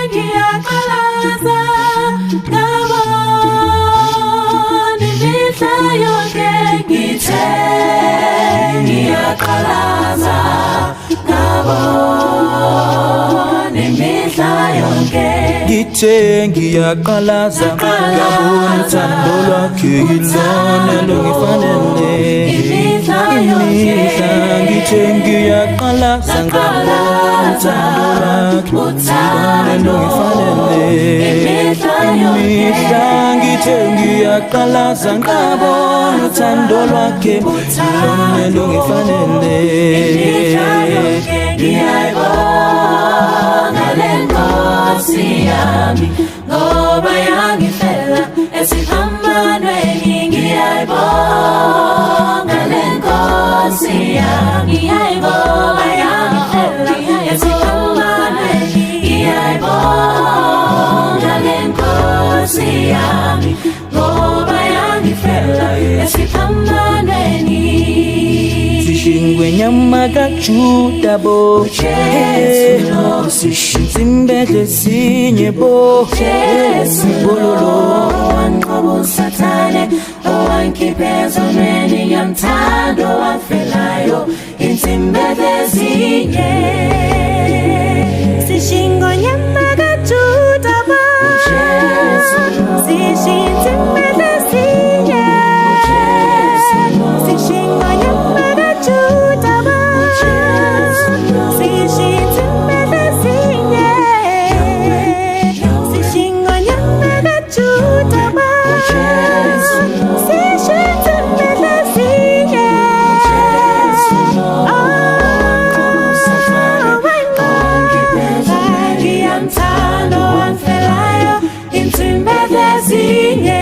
ngiyaqalaza ngabona imihla yonke ngithe ngiyaqalaza ngabona imihla yonke ngithe ngiyaqalaza ngabona uthando lwakhe yilona lungifanele imihla yonke ngithe ngiyaqalaza ngabona uthando lwakhe lungifanele imihla ngithe ngiyaqalaza ngabona uthando lwakhe yilona lungifanele ngiyayibonga le Nkosi yami ngoba yangifela esiphambanweni ngiyayibonga le Nkosi yami ngiyayibonga yangifela esiphambanweni ngiyayibonga le Nkosi yami ngoba yangifela esiphambanweni Sishingwe nyama kajuda bo Simbele sinye bo Bololo wanqobo usathane owangikhipha ezonweni yamthando wafelayo insimbele zinye Sishingo nyama kajuda bo Sishinsimbele sinye Sishingo nyama kajuda bo Sishinsimbele sinye Sishingo nyama kajuda bo Sishinsimbele sinye Ngiyamthanda wamfelayo insimbele zinye